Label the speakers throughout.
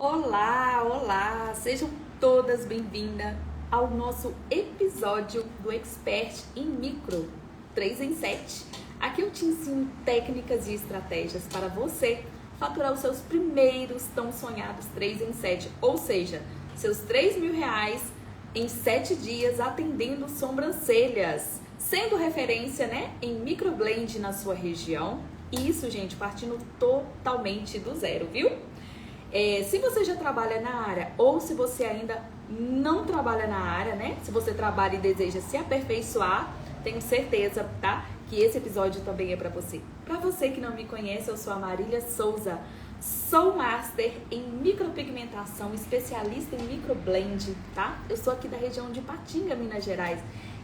Speaker 1: Olá, olá! Sejam todas bem-vindas ao nosso episódio do Expert em Micro 3 em 7. Aqui eu te ensino técnicas e estratégias para você faturar os seus primeiros tão sonhados 3 em 7, ou seja, seus R$ 3.000 em 7 dias atendendo sobrancelhas, sendo referência, em microblend na sua região. Isso, gente, partindo totalmente do zero, viu? Se você já trabalha na área ou se você ainda não trabalha na área, se você trabalha e deseja se aperfeiçoar, tenho certeza, tá? Que esse episódio também é para você. Para você que não me conhece, eu sou a Marília Souza, sou master em micropigmentação, especialista em microblend, tá? Eu sou aqui da região de Ipatinga, Minas Gerais.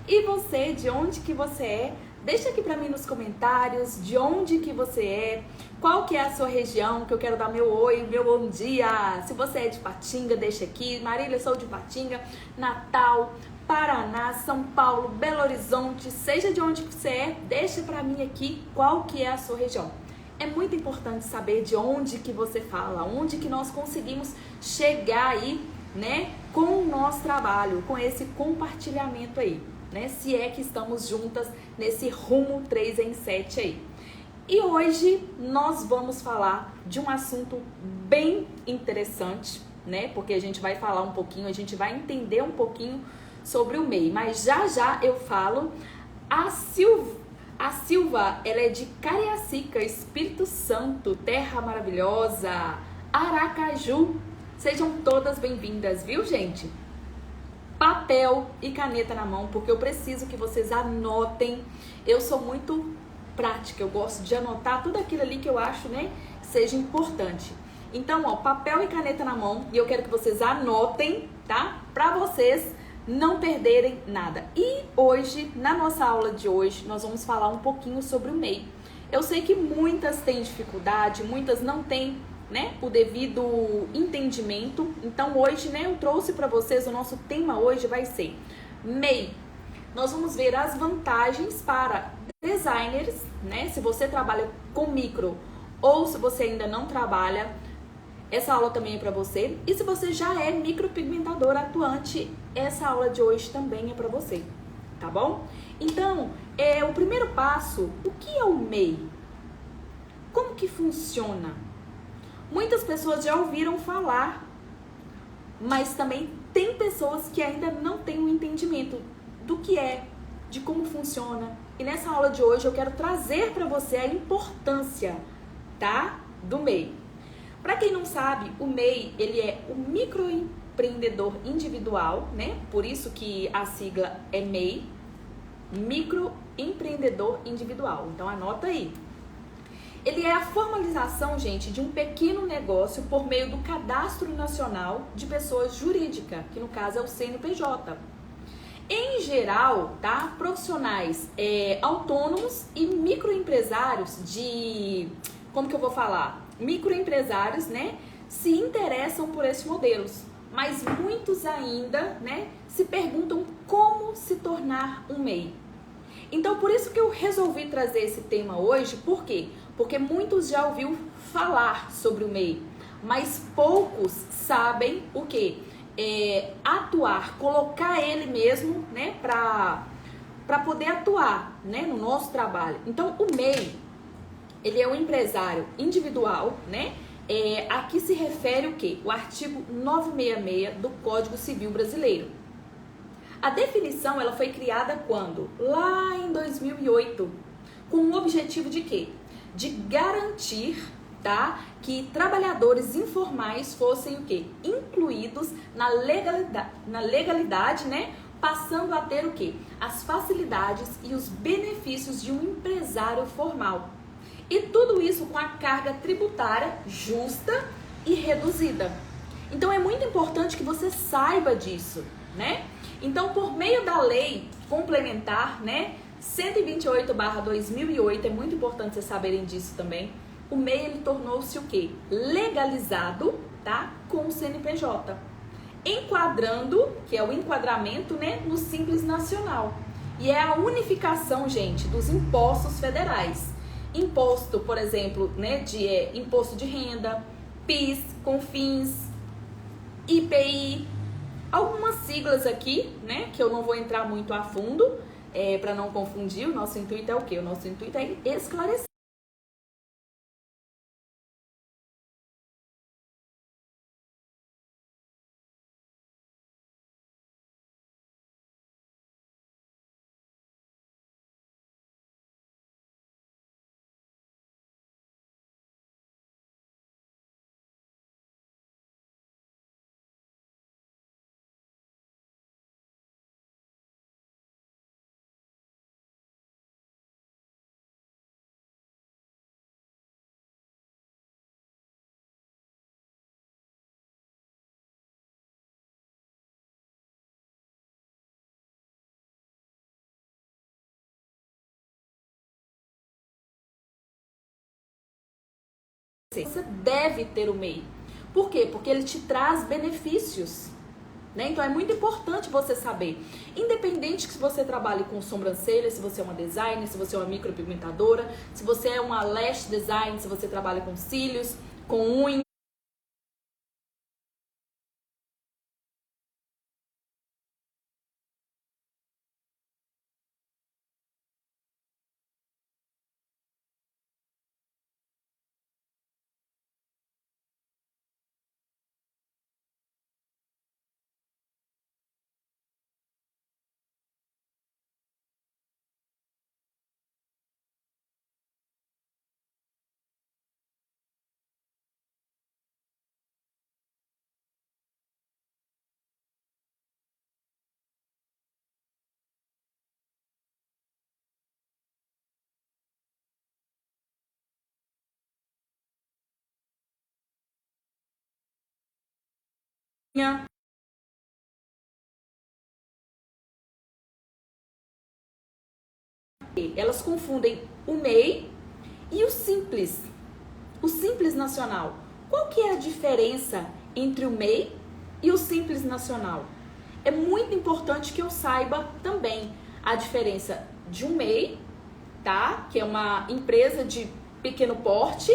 Speaker 1: E você, de onde que você é? Deixa aqui pra mim nos comentários de onde que você é, qual que é a sua região, que eu quero dar meu oi, meu bom dia. Se você é de Ipatinga, deixa aqui. Marília, sou de Ipatinga, Natal, Paraná, São Paulo, Belo Horizonte, seja de onde que você é, deixa pra mim aqui qual que é a sua região. É muito importante saber de onde que você fala, onde que nós conseguimos chegar aí, com o nosso trabalho, com esse compartilhamento aí. Se é que estamos juntas nesse rumo 3 em 7 aí. E hoje nós vamos falar de um assunto bem interessante, porque a gente vai falar um pouquinho, a gente vai entender um pouquinho sobre o MEI. Mas já eu falo, a Silva, ela é de Cariacica, Espírito Santo, terra maravilhosa, Aracaju. Sejam todas bem-vindas, viu, gente? Papel e caneta na mão, porque eu preciso que vocês anotem. Eu sou muito prática, eu gosto de anotar tudo aquilo ali que eu acho, que seja importante. Então, papel e caneta na mão, e eu quero que vocês anotem, tá? Pra vocês não perderem nada. E hoje, na nossa aula de hoje, nós vamos falar um pouquinho sobre o MEI. Eu sei que muitas têm dificuldade, muitas não têm o devido entendimento. Então hoje, eu trouxe para vocês, o nosso tema hoje vai ser MEI. Nós vamos ver as vantagens para designers, se você trabalha com micro ou se você ainda não trabalha, essa aula também é para você. E se você já é micropigmentador atuante, essa aula de hoje também é para você, tá bom? Então, o primeiro passo, o que é o MEI? Como que funciona? Muitas pessoas já ouviram falar, mas também tem pessoas que ainda não têm um entendimento do que é, de como funciona. E nessa aula de hoje eu quero trazer para você a importância, do MEI. Para quem não sabe, o MEI, ele é o microempreendedor individual, Por isso que a sigla é MEI, microempreendedor individual. Então anota aí. Ele é a formalização, gente, de um pequeno negócio por meio do Cadastro Nacional de Pessoas Jurídicas, que no caso é o CNPJ. Em geral, profissionais autônomos e microempresários microempresários, se interessam por esses modelos. Mas muitos ainda, se perguntam como se tornar um MEI. Então, por isso que eu resolvi trazer esse tema hoje, por quê? Porque muitos já ouviram falar sobre o MEI, mas poucos sabem o quê? Atuar, colocar ele mesmo, para poder atuar, no nosso trabalho. Então, o MEI, ele é um empresário individual, a que se refere o quê? O artigo 966 do Código Civil Brasileiro. A definição, ela foi criada quando? Lá em 2008, com o objetivo de quê? De garantir, que trabalhadores informais fossem o quê? Incluídos na legalidade, passando a ter o quê? As facilidades e os benefícios de um empresário formal. E tudo isso com a carga tributária justa e reduzida. Então é muito importante que você saiba disso, Então, por meio da lei complementar, 128/2008, é muito importante vocês saberem disso também, o MEI, ele tornou-se o quê? Legalizado, com o CNPJ. Enquadrando, que é o enquadramento, no Simples Nacional. E é a unificação, gente, dos impostos federais. Imposto, por exemplo, de imposto de renda, PIS, CONFINS, IPI, algumas siglas aqui, né, que eu não vou entrar muito a fundo, para não confundir. O nosso intuito é o quê? O nosso intuito é esclarecer. Você deve ter o MEI. Por quê? Porque ele te traz benefícios, né? Então é muito importante você saber. Independente que se você trabalhe com sobrancelha, se você é uma designer, se você é uma micropigmentadora, se você é uma lash design, se você trabalha com cílios, com unha. Elas confundem o MEI e o Simples Nacional. Qual que é a diferença entre o MEI e o Simples Nacional? É muito importante que eu saiba também a diferença de um MEI, tá? Que é uma empresa de pequeno porte,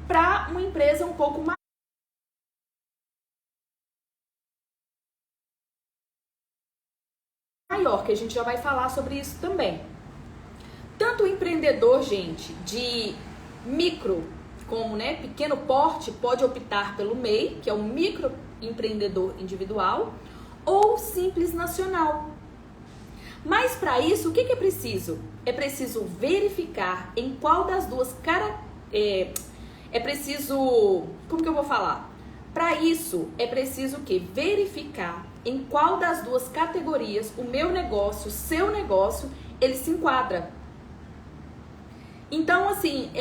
Speaker 1: para uma empresa um pouco maior, que a gente já vai falar sobre isso também. Tanto o empreendedor, gente, de micro como, né, pequeno porte, pode optar pelo MEI, que é o microempreendedor individual, ou Simples Nacional. Mas para isso, o que é preciso? É preciso verificar em qual das duas como que eu vou falar? Para isso, é preciso o quê? Verificar em qual das duas categorias o meu negócio, o seu negócio, ele se enquadra. Então, assim,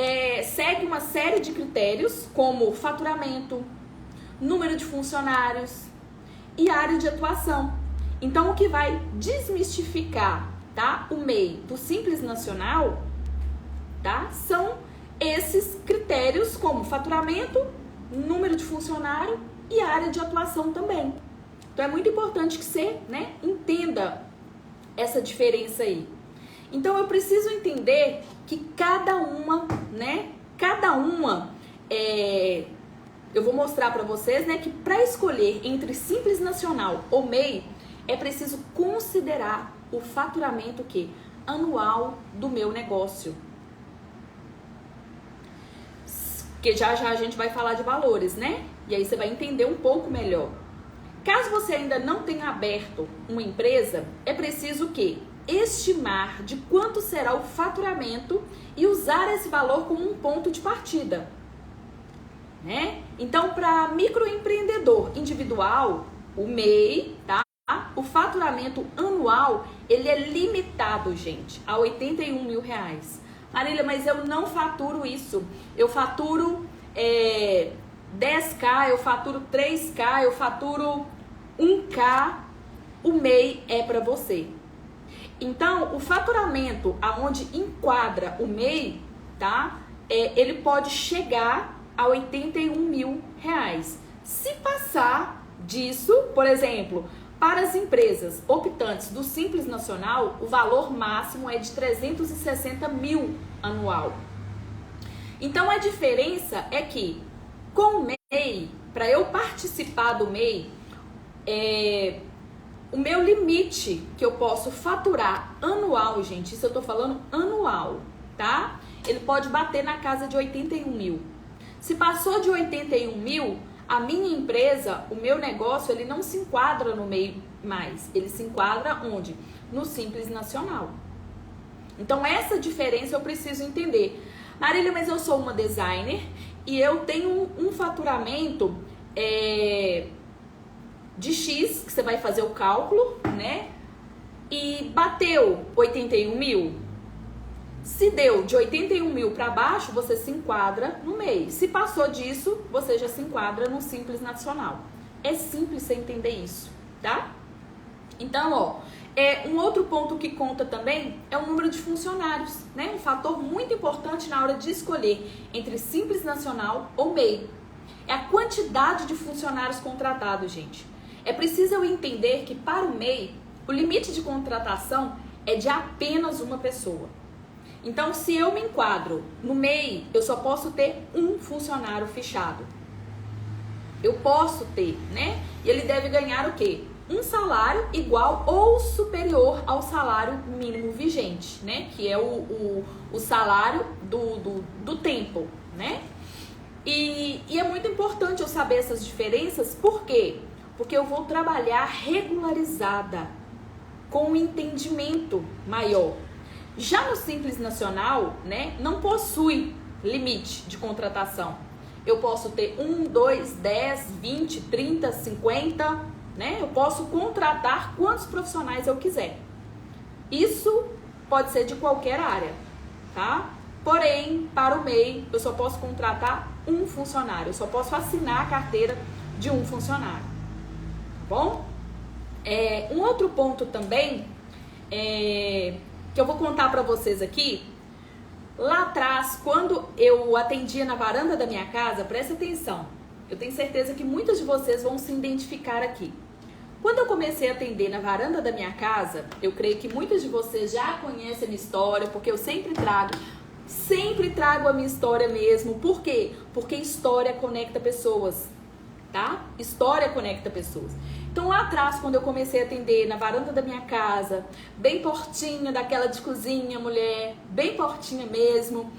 Speaker 1: segue uma série de critérios, como faturamento, número de funcionários e área de atuação. Então, o que vai desmistificar, tá, o MEI do Simples Nacional, tá, são esses critérios, como faturamento, número de funcionário e área de atuação também. Então, é muito importante que você, né, entenda essa diferença aí. Então, eu preciso entender que cada uma, eu vou mostrar para vocês, né, que para escolher entre Simples Nacional ou MEI, é preciso considerar o faturamento anual do meu negócio. Que já a gente vai falar de valores, né? E aí você vai entender um pouco melhor. Caso você ainda não tenha aberto uma empresa, é preciso estimar de quanto será o faturamento e usar esse valor como um ponto de partida, né? Então, para microempreendedor individual, o MEI, tá? O faturamento anual, ele é limitado, gente, a R$81 mil. Marília, mas eu não faturo isso. Eu faturo 10K, eu faturo 3K, eu faturo 1K. O MEI é para você. Então, o faturamento aonde enquadra o MEI, tá? Ele pode chegar a R$81 mil. Se passar disso, por exemplo, para as empresas optantes do Simples Nacional, o valor máximo é de 360 mil anual. Então, a diferença é que com o MEI, para eu participar do MEI, O meu limite que eu posso faturar anual, gente, isso eu tô falando anual, tá? Ele pode bater na casa de 81 mil. Se passou de 81 mil, a minha empresa, o meu negócio, ele não se enquadra no MEI mais. Ele se enquadra onde? No Simples Nacional. Então, essa diferença eu preciso entender. Marília, mas eu sou uma designer e eu tenho um faturamento de X, que você vai fazer o cálculo, né? E bateu 81 mil. Se deu de 81 mil para baixo, você se enquadra no MEI. Se passou disso, você já se enquadra no Simples Nacional. É simples você entender isso, tá? Então, ó, um outro ponto que conta também é o número de funcionários, né? Um fator muito importante na hora de escolher entre Simples Nacional ou MEI. É a quantidade de funcionários contratados, gente. É preciso eu entender que para o MEI, o limite de contratação é de apenas uma pessoa. Então, se eu me enquadro no MEI, eu só posso ter um funcionário fichado. Eu posso ter, né? E ele deve ganhar o quê? Um salário igual ou superior ao salário mínimo vigente, né? Que é o salário do tempo, né? E é muito importante eu saber essas diferenças, por quê? Porque eu vou trabalhar regularizada, com um entendimento maior. Já no Simples Nacional, né, não possui limite de contratação. Eu posso ter 1, 2, 10, 20, 30, 50, né? Eu posso contratar quantos profissionais eu quiser. Isso pode ser de qualquer área, tá? Porém, para o MEI, eu só posso contratar um funcionário. Eu só posso assinar a carteira de um funcionário. Tá bom? Um outro ponto também que eu vou contar para vocês aqui. Lá atrás, quando eu atendia na varanda da minha casa, presta atenção. Eu tenho certeza que muitas de vocês vão se identificar aqui. Quando eu comecei a atender na varanda da minha casa, eu creio que muitas de vocês já conhecem a minha história, porque eu sempre trago a minha história mesmo. Por quê? Porque história conecta pessoas, tá? História conecta pessoas. Então lá atrás, quando eu comecei a atender na varanda da minha casa, bem portinha daquela de cozinha, mulher, bem portinha mesmo,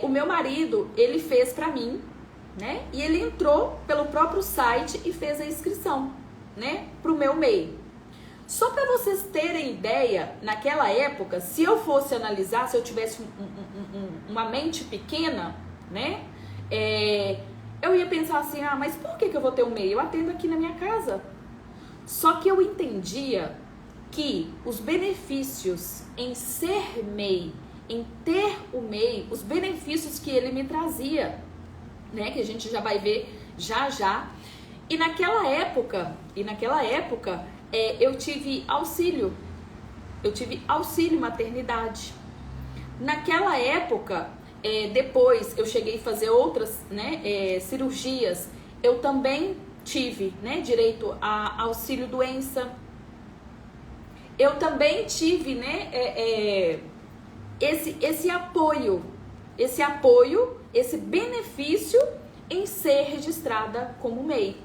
Speaker 1: o meu marido, ele fez pra mim, né? E ele entrou pelo próprio site e fez a inscrição, né? Pro meu MEI. Só para vocês terem ideia, naquela época, se eu fosse analisar, se eu tivesse uma mente pequena, né? Eu ia pensar assim, mas por que eu vou ter um MEI? Eu atendo aqui na minha casa. Só que eu entendia que os benefícios em ser MEI, em ter o MEI, os benefícios que ele me trazia, né? Que a gente já vai ver já. E naquela época, eu tive auxílio maternidade. Naquela época, depois eu cheguei a fazer outras, né, cirurgias, eu também tive, né, direito a auxílio doença. Eu também tive, né, esse apoio, esse benefício em ser registrada como MEI.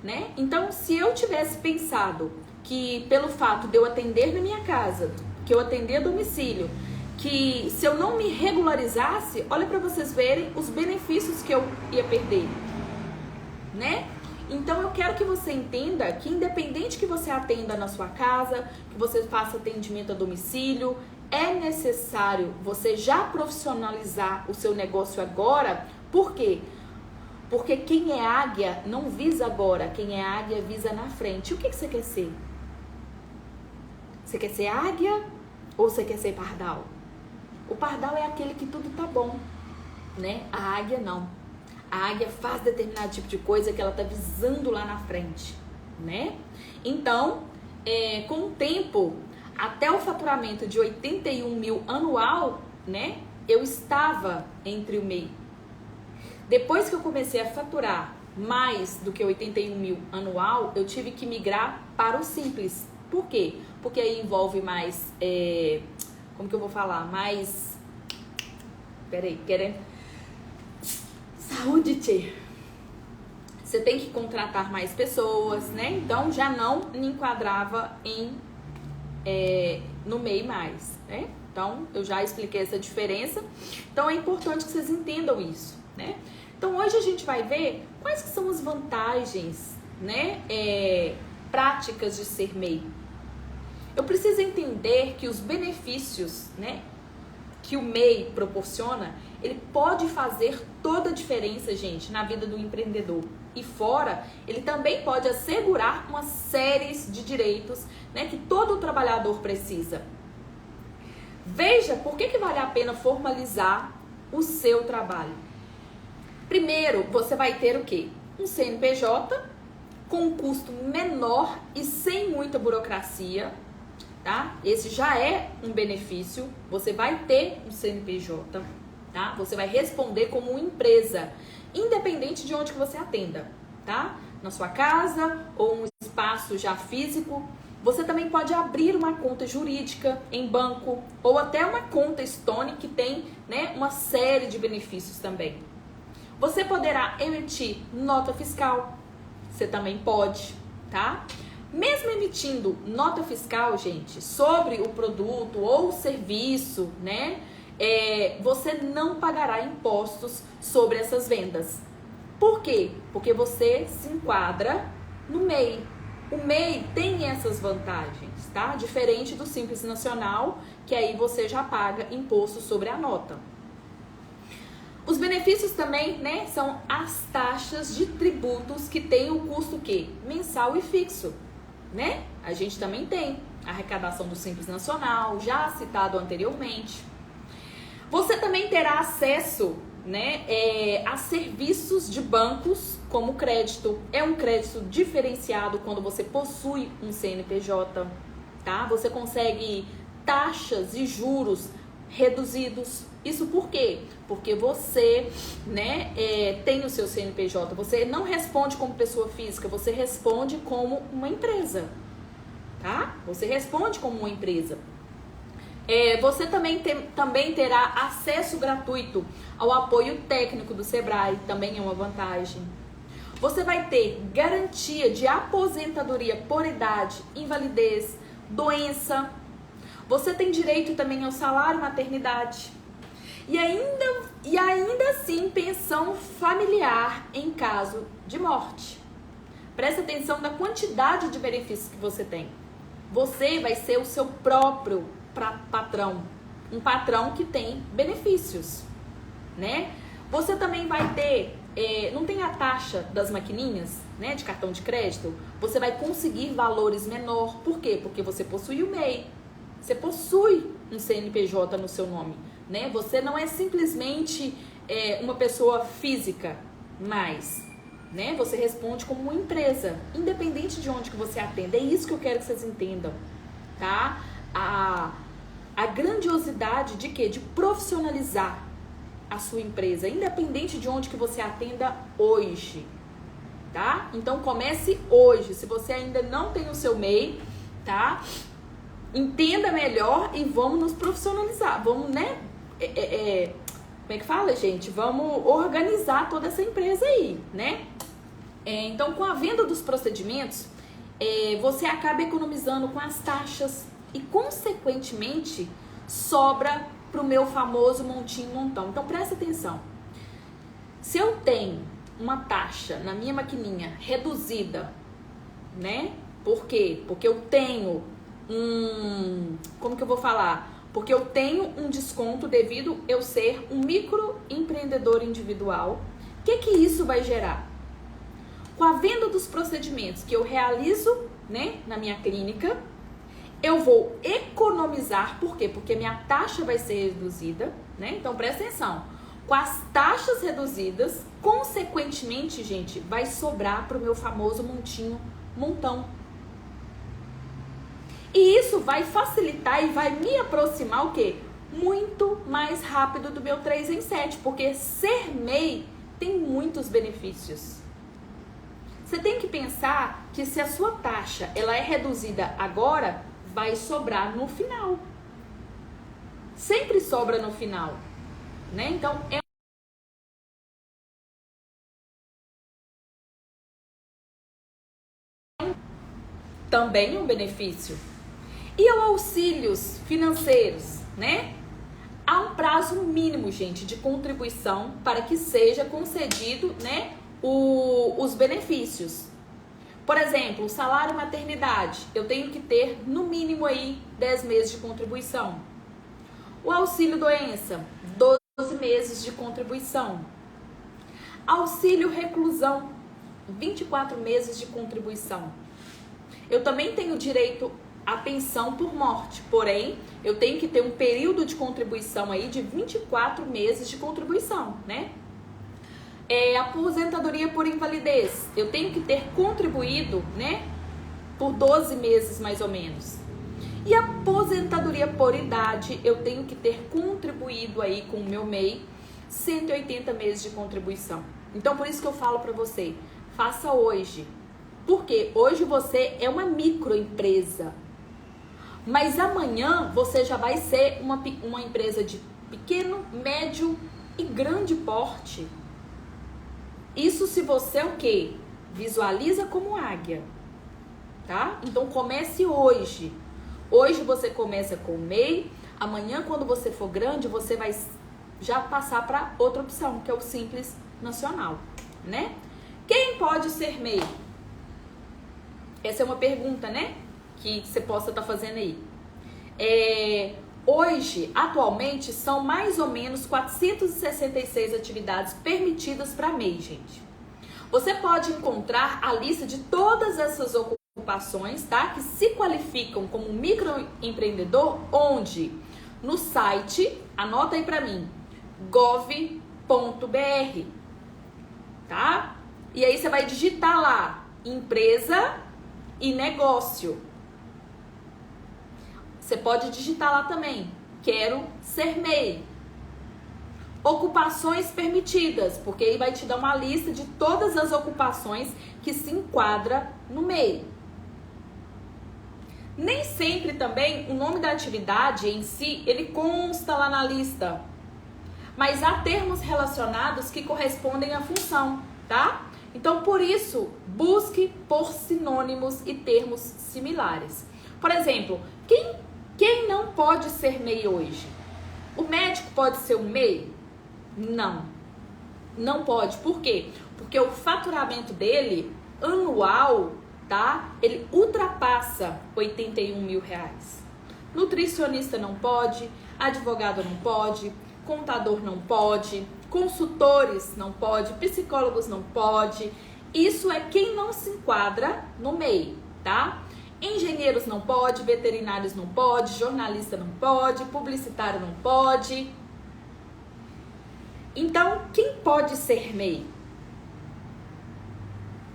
Speaker 1: Né? Então, se eu tivesse pensado que pelo fato de eu atender na minha casa, que eu atender a domicílio, que se eu não me regularizasse, olha para vocês verem os benefícios que eu ia perder, né? Então, eu quero que você entenda que independente que você atenda na sua casa, que você faça atendimento a domicílio, é necessário você já profissionalizar o seu negócio agora. Por quê? Porque quem é águia não visa agora, quem é águia visa na frente. O que você quer ser? Você quer ser águia ou você quer ser pardal? O pardal é aquele que tudo tá bom, né? A águia não. A águia faz determinado tipo de coisa que ela tá visando lá na frente, né? Então, com o tempo, até o faturamento de 81 mil anual, né? Eu estava entre o MEI. Depois que eu comecei a faturar mais do que 81 mil anual, eu tive que migrar para o Simples. Por quê? Porque aí envolve mais, como que eu vou falar? Mais, você tem que contratar mais pessoas, né? Então já não me enquadrava no MEI mais, né? Então eu já expliquei essa diferença. Então é importante que vocês entendam isso, né? Então hoje a gente vai ver quais que são as vantagens, né, práticas de ser MEI. Eu preciso entender que os benefícios, né, que o MEI proporciona, ele pode fazer toda a diferença, gente, na vida do empreendedor. E fora, ele também pode assegurar uma série de direitos, né, que todo trabalhador precisa. Veja por que vale a pena formalizar o seu trabalho. Primeiro, você vai ter o quê? Um CNPJ com um custo menor e sem muita burocracia, tá? Esse já é um benefício. Você vai ter um CNPJ, tá? Você vai responder como uma empresa, independente de onde que você atenda, tá? Na sua casa ou um espaço já físico. Você também pode abrir uma conta jurídica em banco ou até uma conta Stone que tem, né, uma série de benefícios também. Você poderá emitir nota fiscal, você também pode, tá? Mesmo emitindo nota fiscal, gente, sobre o produto ou o serviço, né, você não pagará impostos sobre essas vendas. Por quê? Porque você se enquadra no MEI. O MEI tem essas vantagens, tá? Diferente do Simples Nacional, que aí você já paga imposto sobre a nota. Os benefícios também, né, são as taxas de tributos que tem o custo que mensal e fixo, né? A gente também tem a arrecadação do Simples Nacional, já citado anteriormente. Você também terá acesso, né, a serviços de bancos como crédito. É um crédito diferenciado quando você possui um CNPJ, tá? Você consegue taxas e juros reduzidos. Isso por quê? Porque você, né, tem o seu CNPJ. Você não responde como pessoa física, você responde como uma empresa, tá? Você responde como uma empresa. Você também terá acesso gratuito ao apoio técnico do Sebrae, também é uma vantagem. Você vai ter garantia de aposentadoria por idade, invalidez, doença. Você tem direito também ao salário maternidade. E ainda assim, pensão familiar em caso de morte. Presta atenção na quantidade de benefícios que você tem. Você vai ser o seu próprio patrão. Um patrão que tem benefícios, né? Você também vai ter, não tem a taxa das maquininhas, né, de cartão de crédito? Você vai conseguir valores menor. Por quê? Porque você possui o MEI. Você possui um CNPJ no seu nome, né? Você não é simplesmente uma pessoa física, mas, né, você responde como uma empresa, independente de onde que você atenda. É isso que eu quero que vocês entendam, tá? A grandiosidade de quê? De profissionalizar a sua empresa, independente de onde que você atenda hoje, tá? Então comece hoje. Se você ainda não tem o seu MEI, tá? Entenda melhor e vamos nos profissionalizar. Vamos, né? Como é que fala, gente? Vamos organizar toda essa empresa aí, né? Então, com a venda dos procedimentos, você acaba economizando com as taxas e, consequentemente, sobra para o meu famoso montinho montão. Então, presta atenção. Se eu tenho uma taxa na minha maquininha reduzida, né? Por quê? Porque eu tenho como que eu vou falar? Porque eu tenho um desconto devido eu ser um microempreendedor individual. O que isso vai gerar? Com a venda dos procedimentos que eu realizo, né, na minha clínica, eu vou economizar. Por quê? Porque minha taxa vai ser reduzida, né? Então presta atenção. Com as taxas reduzidas, consequentemente, gente, vai sobrar para o meu famoso montinho montão. E isso vai facilitar e vai me aproximar o quê? Muito mais rápido do meu 3 em 7, porque ser MEI tem muitos benefícios. Você tem que pensar que se a sua taxa ela é reduzida agora, vai sobrar no final. Sempre sobra no final, né? Então, Também é um benefício. E os auxílios financeiros, né? Há um prazo mínimo, gente, de contribuição para que seja concedido, né, os benefícios. Por exemplo, o salário maternidade, eu tenho que ter no mínimo aí 10 meses de contribuição. O auxílio doença, 12 meses de contribuição. Auxílio reclusão, 24 meses de contribuição. Eu também tenho direito à pensão por morte, porém, eu tenho que ter um período de contribuição aí de 24 meses de contribuição, né? Aposentadoria por invalidez, eu tenho que ter contribuído, né, por 12 meses mais ou menos. E aposentadoria por idade, eu tenho que ter contribuído aí com o meu MEI 180 meses de contribuição. Então, por isso que eu falo para você, faça hoje. Porque hoje você é uma microempresa. Mas amanhã você já vai ser uma empresa de pequeno, médio e grande porte. Isso se você o quê? Visualiza como águia, tá? Então comece hoje. Hoje você começa com o MEI, amanhã quando você for grande, você vai já passar para outra opção, que é o Simples Nacional, né? Quem pode ser MEI? Essa é uma pergunta, né? Que você possa estar fazendo aí. Hoje, atualmente, são mais ou menos 466 atividades permitidas para MEI, gente. Você pode encontrar a lista de todas essas ocupações, tá? Que se qualificam como microempreendedor, onde? No site, anota aí para mim, gov.br, tá? E aí você vai digitar lá, empresa e negócio. Você pode digitar lá também, quero ser MEI. Ocupações permitidas, porque aí vai te dar uma lista de todas as ocupações que se enquadra no MEI. Nem sempre também o nome da atividade em si, ele consta lá na lista. Mas há termos relacionados que correspondem à função, tá? Então, por isso, busque por sinônimos e termos similares. Por exemplo, quem não pode ser MEI hoje? O médico pode ser um MEI? Não. Não pode. Por quê? Porque o faturamento dele, anual, tá? Ele ultrapassa 81 mil reais. Nutricionista não pode, advogado não pode, contador não pode, consultores não pode, psicólogos não pode. Isso é quem não se enquadra no MEI, tá? Engenheiros não pode, veterinários não pode, jornalista não pode, publicitário não pode. Então, quem pode ser MEI?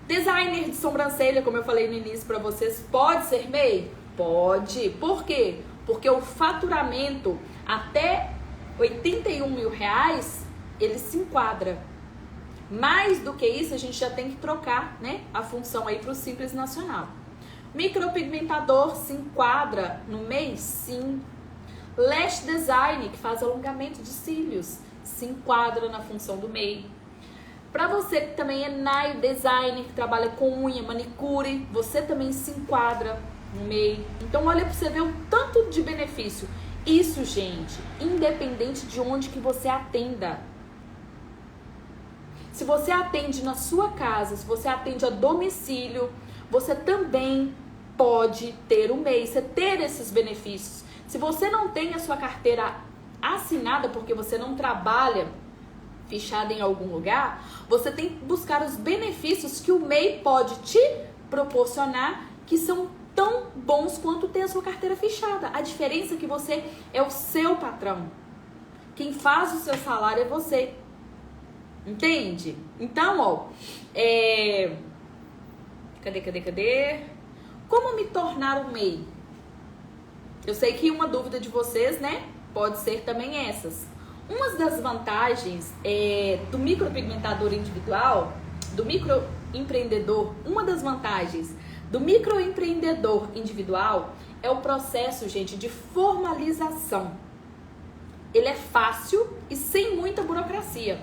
Speaker 1: Designer de sobrancelha, como eu falei no início para vocês, pode ser MEI? Pode. Por quê? Porque o faturamento até 81 mil reais, ele se enquadra. Mais do que isso, a gente já tem que trocar, né, a função aí para o Simples Nacional. Micropigmentador se enquadra no MEI? Sim. Lash design, que faz alongamento de cílios, se enquadra na função do MEI. Para você que também é nail designer, que trabalha com unha, manicure, você também se enquadra no MEI. Então olha para você ver o tanto de benefício. Isso, gente, independente de onde que você atenda. Se você atende na sua casa, se você atende a domicílio, você também pode ter o MEI, você ter esses benefícios. Se você não tem a sua carteira assinada porque você não trabalha fichada em algum lugar, você tem que buscar os benefícios que o MEI pode te proporcionar, que são tão bons quanto ter a sua carteira fichada. A diferença é que você é o seu patrão. Quem faz o seu salário é você. Entende? Então, ó, Cadê? Como me tornar um MEI? Eu sei que uma dúvida de vocês, né, pode ser também essas. Uma das vantagens do micropigmentador individual, do microempreendedor, uma das vantagens do microempreendedor individual é o processo, gente, de formalização. Ele é fácil e sem muita burocracia.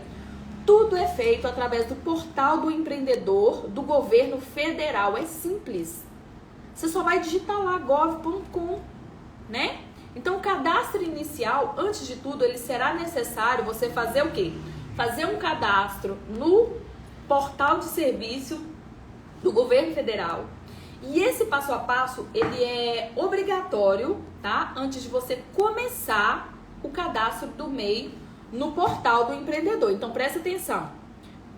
Speaker 1: Tudo é feito através do portal do empreendedor do governo federal. É simples. Você só vai digitar lá gov.com, né? Então, o cadastro inicial, antes de tudo, ele será necessário você fazer o quê? Fazer um cadastro no portal de serviço do governo federal. E esse passo a passo, ele é obrigatório, tá? Antes de você começar o cadastro do MEI no portal do empreendedor. Então, presta atenção.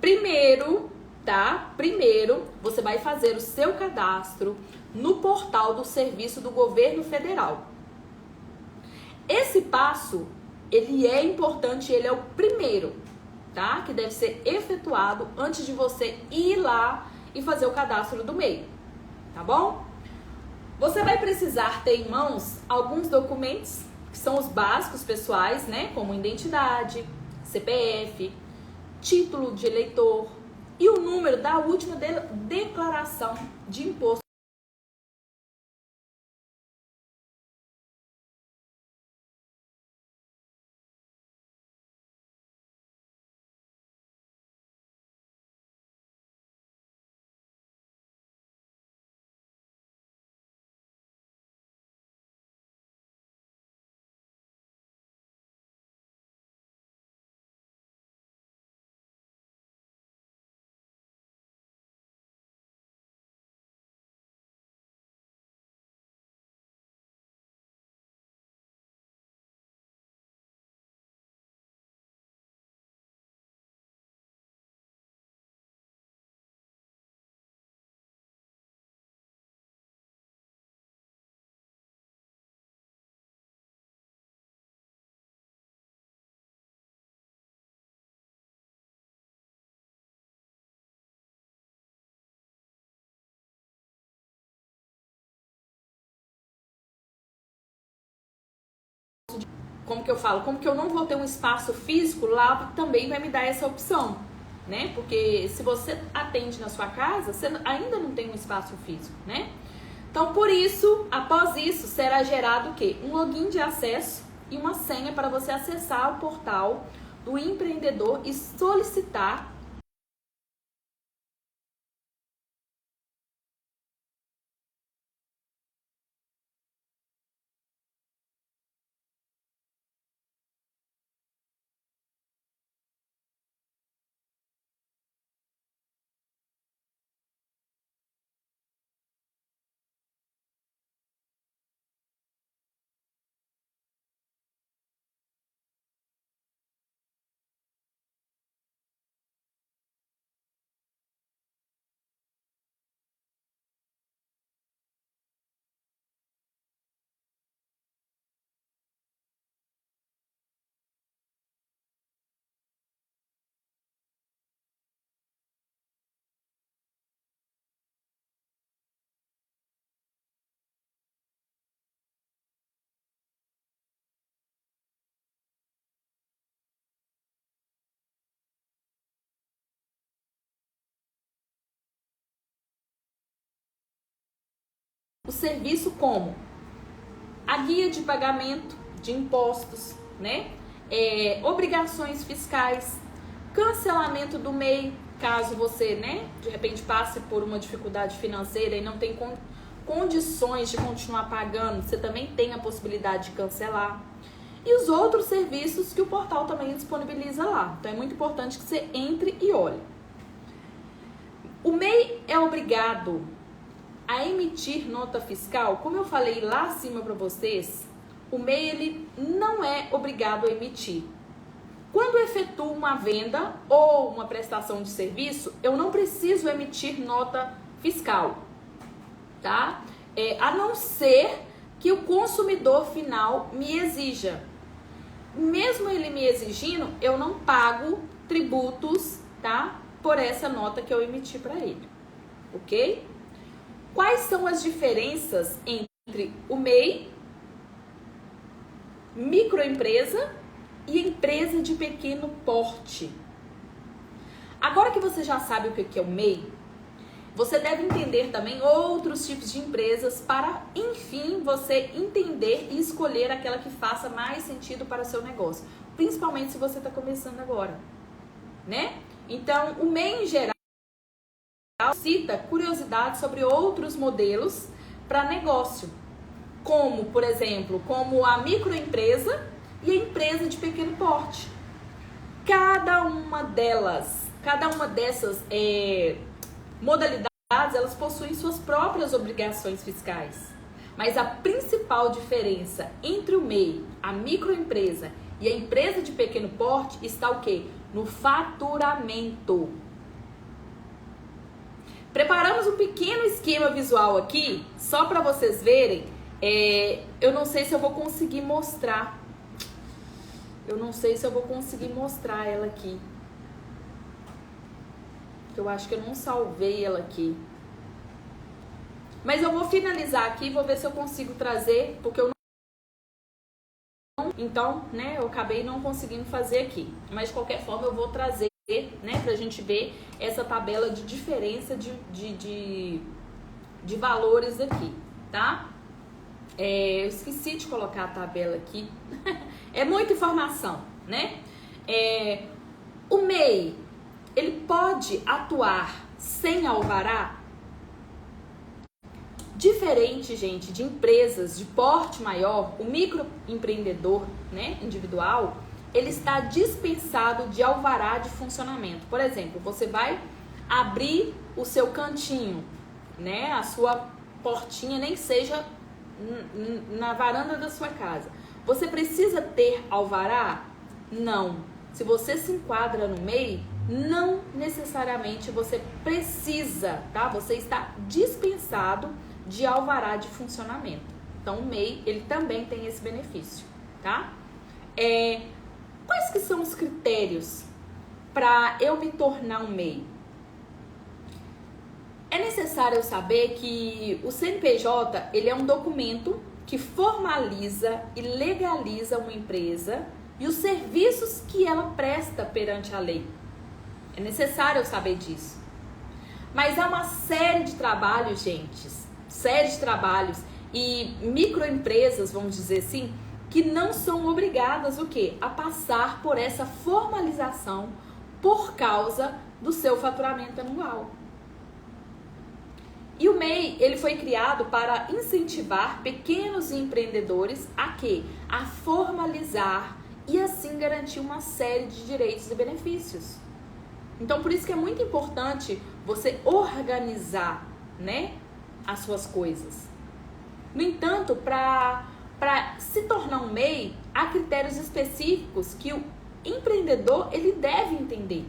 Speaker 1: Primeiro, tá? Primeiro, você vai fazer o seu cadastro no portal do serviço do governo federal. Esse passo, ele é importante, ele é o primeiro, tá? Que deve ser efetuado antes de você ir lá e fazer o cadastro do MEI, tá bom? Você vai precisar ter em mãos alguns documentos, que são os básicos pessoais, né? Como identidade, CPF, título de eleitor e o número da última declaração de imposto. Como que eu falo? Como que eu não vou ter um espaço físico, lá também vai me dar essa opção, né? Porque se você atende na sua casa, você ainda não tem um espaço físico, né? Então, por isso, após isso, será gerado o quê? Um login de acesso e uma senha para você acessar o portal do empreendedor e solicitar o serviço como a guia de pagamento de impostos, né? Obrigações fiscais, cancelamento do MEI, caso você, né, de repente passe por uma dificuldade financeira e não tem condições de continuar pagando, você também tem a possibilidade de cancelar. E os outros serviços que o portal também disponibiliza lá. Então é muito importante que você entre e olhe. O MEI é obrigado a emitir nota fiscal. Como eu falei lá acima para vocês, o MEI ele não é obrigado a emitir. Quando eu efetuo uma venda ou uma prestação de serviço, eu não preciso emitir nota fiscal, tá? A não ser que o consumidor final me exija. Mesmo ele me exigindo, eu não pago tributos, tá? Por essa nota que eu emiti para ele, ok? Quais são as diferenças entre o MEI, microempresa e empresa de pequeno porte? Agora que você já sabe o que é o MEI, você deve entender também outros tipos de empresas para, enfim, você entender e escolher aquela que faça mais sentido para o seu negócio. Principalmente se você está começando agora, né? Então, o MEI em geral cita curiosidades sobre outros modelos, para negócio, como, por exemplo, como a microempresa e a empresa de pequeno porte. Cada uma dessas modalidades, elas possuem suas próprias obrigações fiscais. Mas a principal diferença entre o MEI, a microempresa e a empresa de pequeno porte está o quê? No faturamento. Preparamos um pequeno esquema visual aqui, só para vocês verem. Eu não sei se eu vou conseguir mostrar. Ela aqui. Eu acho que eu não salvei ela aqui. Mas eu vou finalizar aqui, vou ver se eu consigo trazer, porque eu não... Então, né, eu acabei não conseguindo fazer aqui. Mas de qualquer forma eu vou trazer, né, pra gente ver essa tabela de diferença de valores aqui, tá? Eu esqueci de colocar a tabela aqui. É muita informação, né? O MEI, ele pode atuar sem alvará? Diferente, gente, de empresas de porte maior, o microempreendedor, né, individual, ele está dispensado de alvará de funcionamento. Por exemplo, você vai abrir o seu cantinho, né, a sua portinha, nem que seja na varanda da sua casa. Você precisa ter alvará? Não. Se você se enquadra no MEI, não necessariamente você precisa, tá? Você está dispensado de alvará de funcionamento. Então, o MEI, ele também tem esse benefício, tá? Quais que são os critérios para eu me tornar um MEI? É necessário eu saber que o CNPJ, ele é um documento que formaliza e legaliza uma empresa e os serviços que ela presta perante a lei. É necessário eu saber disso. Mas há uma série de trabalhos, gente, e microempresas, vamos dizer assim, que não são obrigadas o quê? A passar por essa formalização por causa do seu faturamento anual. E o MEI, ele foi criado para incentivar pequenos empreendedores a quê? A formalizar e assim garantir uma série de direitos e benefícios. Então, por isso que é muito importante você organizar, né, as suas coisas. No entanto, para se tornar um MEI, há critérios específicos que o empreendedor ele deve entender.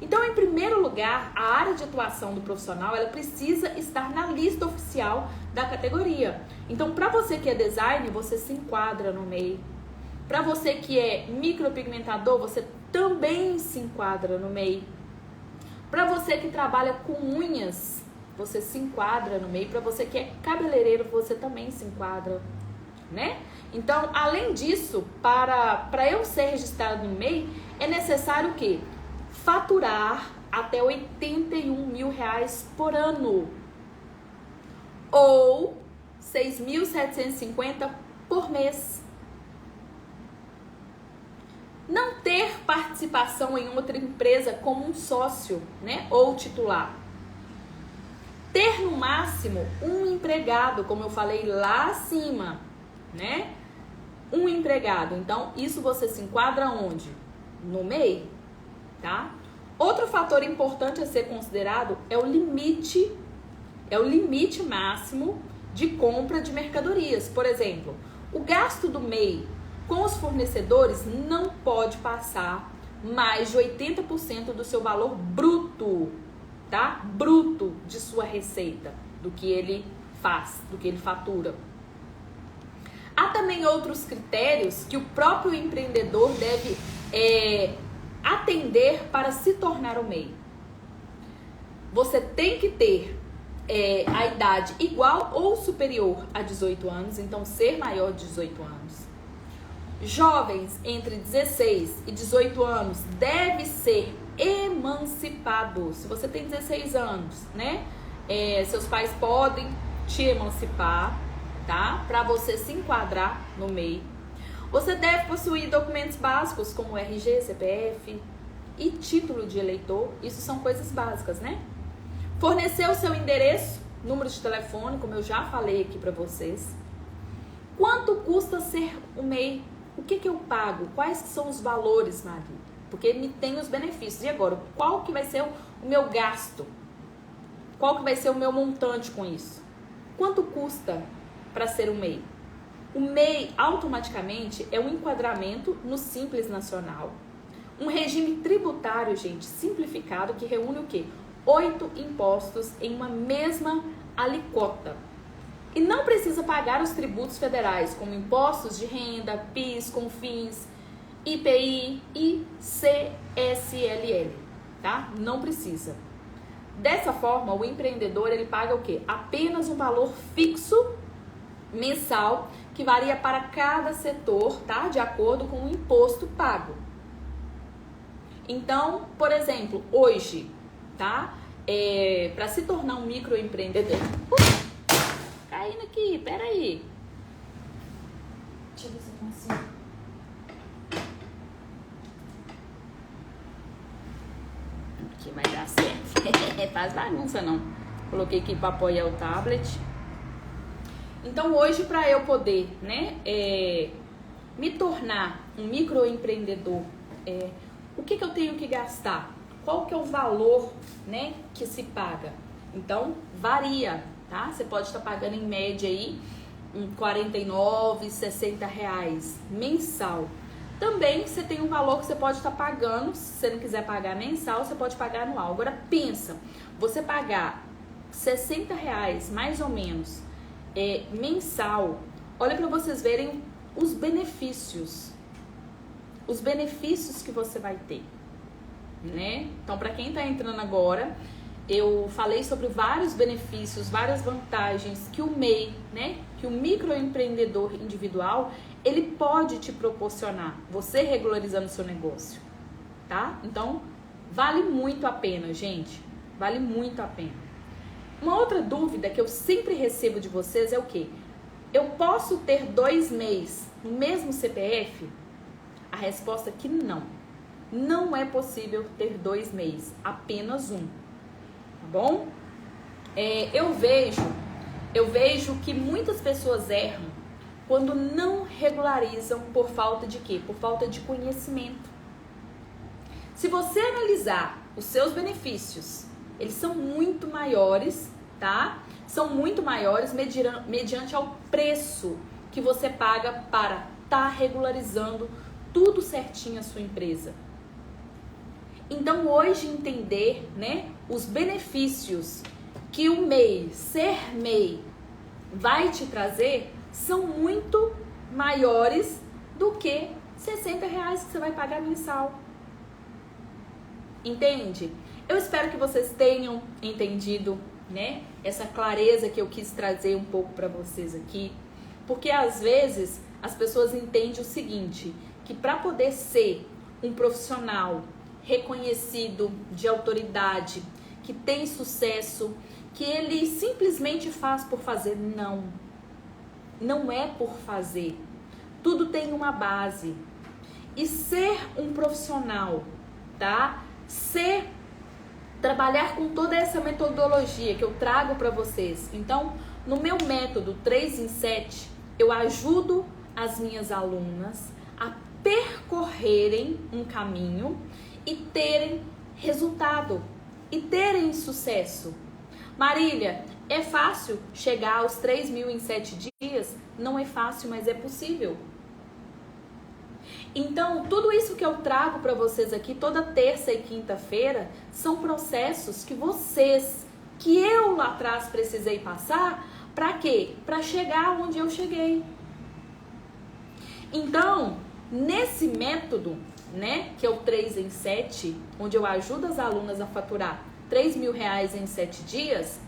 Speaker 1: Então, em primeiro lugar, a área de atuação do profissional, ela precisa estar na lista oficial da categoria. Então, para você que é designer, você se enquadra no MEI. Para você que é micropigmentador, você também se enquadra no MEI. Para você que trabalha com unhas, você se enquadra no MEI. Para você que é cabeleireiro, você também se enquadra, né? Então, além disso, para eu ser registrado no MEI, é necessário o quê? Faturar até R$81 mil por ano ou 6.750 por mês. Não ter participação em outra empresa como um sócio, né, ou titular. Ter no máximo um empregado, como eu falei lá acima, né? Um empregado. Então, isso você se enquadra onde? No MEI. Tá? Outro fator importante a ser considerado é o limite máximo de compra de mercadorias. Por exemplo, o gasto do MEI com os fornecedores não pode passar mais de 80% do seu valor bruto, tá? Bruto de sua receita, do que ele faz, do que ele fatura. Há também outros critérios que o próprio empreendedor deve atender para se tornar o MEI. Você tem que ter a idade igual ou superior a 18 anos, então ser maior de 18 anos. Jovens entre 16 e 18 anos deve ser emancipado. Se você tem 16 anos, né? Seus pais podem te emancipar, tá? Para você se enquadrar no MEI. Você deve possuir documentos básicos como RG, CPF e título de eleitor. Isso são coisas básicas, né? Fornecer o seu endereço número de telefone, como eu já falei aqui para vocês. Quanto custa ser o MEI? O que eu pago? Quais são os valores, Maria? Porque ele tem os benefícios. E agora, qual que vai ser o meu gasto? Qual que vai ser o meu montante com isso? Quanto custa para ser um MEI? O MEI, automaticamente, é um enquadramento no Simples Nacional. Um regime tributário, gente, simplificado, que reúne o quê? 8 impostos em uma mesma alíquota. E não precisa pagar os tributos federais, como impostos de renda, PIS, CONFINS, IPI e CSLL, tá? Não precisa. Dessa forma, o empreendedor, ele paga o quê? Apenas um valor fixo mensal, que varia para cada setor, tá? De acordo com o imposto pago. Então, por exemplo, hoje, tá? Para se tornar um microempreendedor... Caindo aqui, peraí.
Speaker 2: Deixa eu ver se eu consigo.
Speaker 1: Aqui vai dar certo. Faz bagunça não. Coloquei aqui para apoiar o tablet. Então hoje, para eu poder, né, me tornar um microempreendedor, o que eu tenho que gastar? Qual que é o valor, né, que se paga? Então varia, tá? Você pode estar pagando em média aí R$49, R$60 mensal. Também você tem um valor que você pode estar pagando, se você não quiser pagar mensal, você pode pagar anual. Agora pensa, você pagar R$60 mais ou menos mensal, olha para vocês verem os benefícios que você vai ter, né? Então, para quem está entrando agora, eu falei sobre vários benefícios, várias vantagens que o MEI, né, que o microempreendedor individual, ele pode te proporcionar, você regularizando o seu negócio, tá? Então, vale muito a pena, gente, vale muito a pena. Uma outra dúvida que eu sempre recebo de vocês é o quê? Eu posso ter 2 MEIs no mesmo CPF? A resposta é que não. Não é possível ter 2 MEIs, apenas um. Tá bom? Eu vejo que muitas pessoas erram quando não regularizam por falta de quê? Por falta de conhecimento. Se você analisar os seus benefícios, eles são muito maiores, tá? São muito maiores mediante ao preço que você paga para estar regularizando tudo certinho a sua empresa. Então, hoje, entender, né, os benefícios que o MEI, ser MEI, vai te trazer são muito maiores do que R$60 que você vai pagar mensal. Entende? Eu espero que vocês tenham entendido, né, essa clareza que eu quis trazer um pouco para vocês aqui, porque às vezes as pessoas entendem o seguinte, que para poder ser um profissional reconhecido, de autoridade, que tem sucesso, que ele simplesmente faz por fazer, não é por fazer, tudo tem uma base. E ser um profissional, tá? Trabalhar com toda essa metodologia que eu trago para vocês. Então, no meu método 3 em 7, eu ajudo as minhas alunas a percorrerem um caminho e terem resultado, e terem sucesso. Marília, é fácil chegar aos 3.000 em 7 dias? Não é fácil, mas é possível. Então, tudo isso que eu trago para vocês aqui, toda terça e quinta-feira, são processos que eu lá atrás precisei passar, para quê? Para chegar onde eu cheguei. Então, nesse método, né, que é o 3 em 7, onde eu ajudo as alunas a faturar R$3.000 em 7 dias,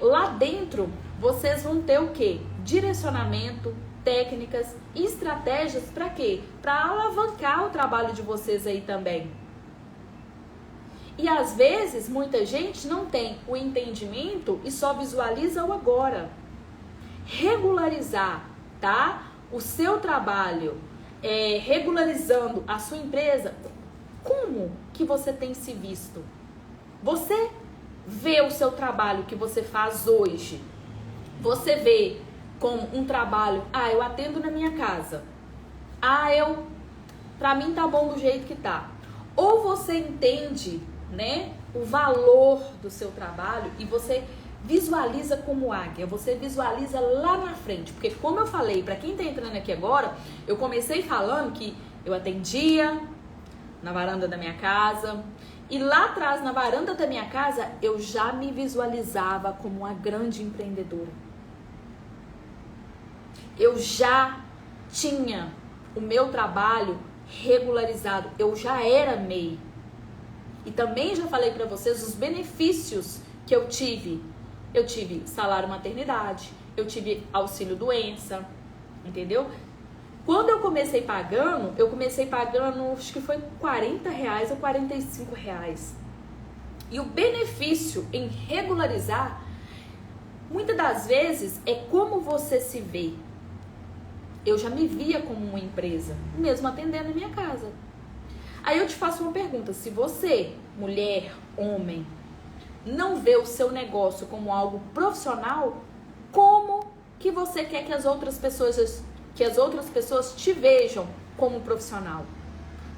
Speaker 1: lá dentro vocês vão ter o quê? Direcionamento, técnicas e estratégias para quê? Para alavancar o trabalho de vocês aí também. E às vezes muita gente não tem o entendimento e só visualiza o agora. Regularizar, tá? O seu trabalho, regularizando a sua empresa, como que você tem se visto? Você vê o seu trabalho que você faz hoje, você vê como um trabalho, eu atendo na minha casa, pra mim tá bom do jeito que tá. Ou você entende, né, o valor do seu trabalho e você visualiza como águia, você visualiza lá na frente. Porque como eu falei, para quem tá entrando aqui agora, eu comecei falando que eu atendia na varanda da minha casa. E lá atrás, na varanda da minha casa, eu já me visualizava como uma grande empreendedora. Eu já tinha o meu trabalho regularizado. Eu já era MEI. E também já falei para vocês os benefícios que eu tive. Eu tive salário maternidade, eu tive auxílio doença, entendeu? Quando eu comecei pagando, acho que foi R$40 ou R$45. E o benefício em regularizar, muitas das vezes, é como você se vê. Eu já me via como uma empresa, mesmo atendendo a minha casa. Aí eu te faço uma pergunta, se você, mulher, homem, não vê o seu negócio como algo profissional, como que você quer que as outras pessoas te vejam como profissional?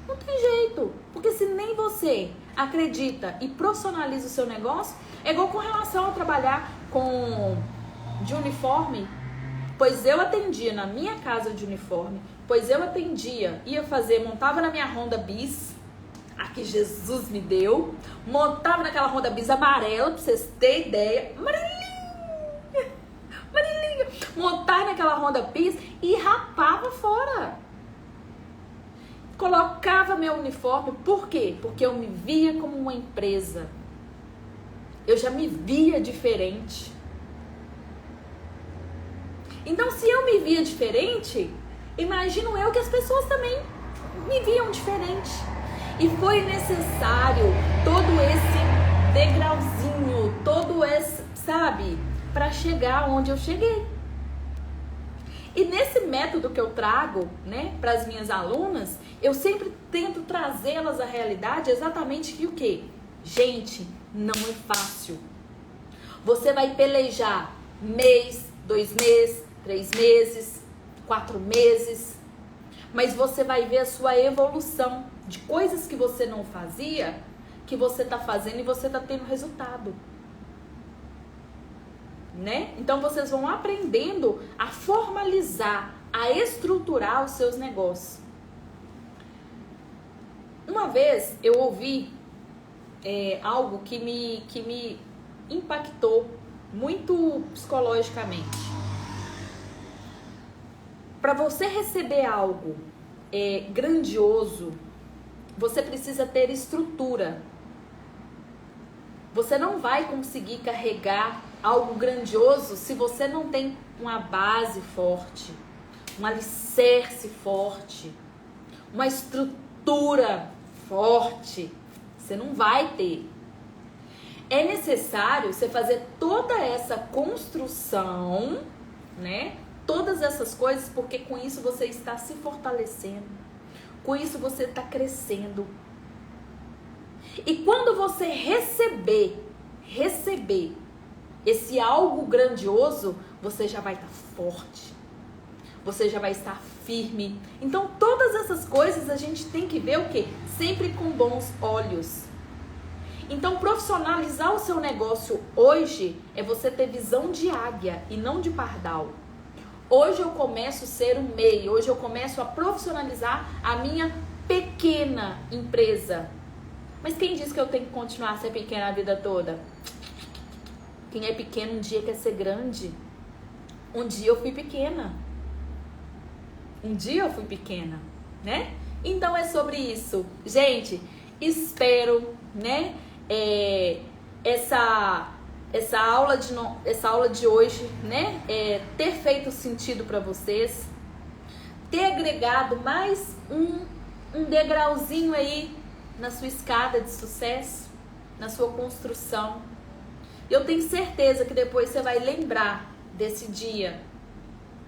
Speaker 1: Não tem jeito, porque se nem você acredita e profissionaliza o seu negócio, é igual com relação a trabalhar de uniforme. Pois eu atendia na minha casa de uniforme, montava na minha Honda Bis, a que Jesus me deu, montava naquela Honda Bis amarela, pra vocês terem ideia, Marilinha, montava naquela Honda Bis e rapava fora. Colocava meu uniforme, por quê? Porque eu me via como uma empresa. Eu já me via diferente. Então, se eu me via diferente, imagino eu que as pessoas também me viam diferente. E foi necessário todo esse degrauzinho, para chegar onde eu cheguei. E nesse método que eu trago, né, para as minhas alunas, eu sempre tento trazê-las à realidade exatamente que o quê? Gente, não é fácil. Você vai pelejar mês, 2 meses, 3 meses, 4 meses, mas você vai ver a sua evolução de coisas que você não fazia, que você está fazendo e você está tendo resultado, né? Então vocês vão aprendendo a formalizar, a estruturar os seus negócios. Uma vez eu ouvi algo que me impactou muito psicologicamente. Para você receber algo grandioso, você precisa ter estrutura. Você não vai conseguir carregar algo grandioso se você não tem uma base forte, um alicerce forte, uma estrutura forte. Você não vai ter. É necessário você fazer toda essa construção, né? Todas essas coisas, porque com isso você está se fortalecendo. Com isso você está crescendo. E quando você receber esse algo grandioso, você já vai estar forte. Você já vai estar firme. Então todas essas coisas a gente tem que ver o quê? Sempre com bons olhos. Então profissionalizar o seu negócio hoje é você ter visão de águia e não de pardal. Hoje eu começo a ser um MEI, hoje eu começo a profissionalizar a minha pequena empresa. Mas quem disse que eu tenho que continuar a ser pequena a vida toda? Quem é pequeno um dia quer ser grande. Um dia eu fui pequena. Né? Então é sobre isso. Gente, espero, né, essa aula de hoje, né, ter feito sentido para vocês, ter agregado mais um degrauzinho aí na sua escada de sucesso, na sua construção. Eu tenho certeza que depois você vai lembrar desse dia,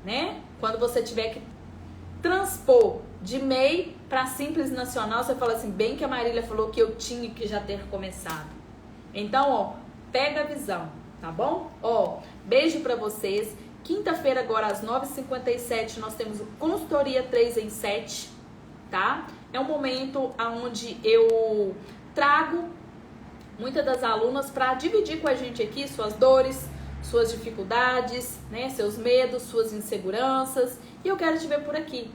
Speaker 1: né? Quando você tiver que transpor de MEI para Simples Nacional, você fala assim, bem que a Marília falou que eu tinha que já ter começado. Então, pega a visão, tá bom? Ó, beijo pra vocês. Quinta-feira agora às 9h57 nós temos o Consultoria 3 em 7, tá? É um momento onde eu trago muitas das alunas para dividir com a gente aqui suas dores, suas dificuldades, né? Seus medos, suas inseguranças. E eu quero te ver por aqui.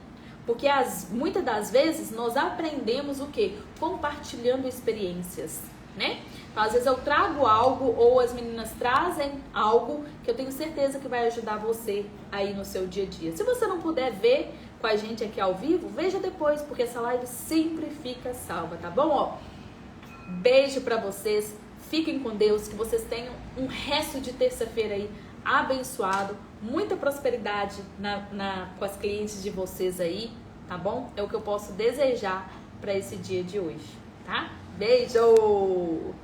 Speaker 1: Porque muitas das vezes nós aprendemos o quê? Compartilhando experiências, né? Então, às vezes eu trago algo ou as meninas trazem algo que eu tenho certeza que vai ajudar você aí no seu dia a dia. Se você não puder ver com a gente aqui ao vivo, veja depois, porque essa live sempre fica salva, tá bom? Ó, beijo pra vocês, fiquem com Deus, que vocês tenham um resto de terça-feira aí abençoado, muita prosperidade com as clientes de vocês aí, tá bom? É o que eu posso desejar pra esse dia de hoje, tá? Beijo!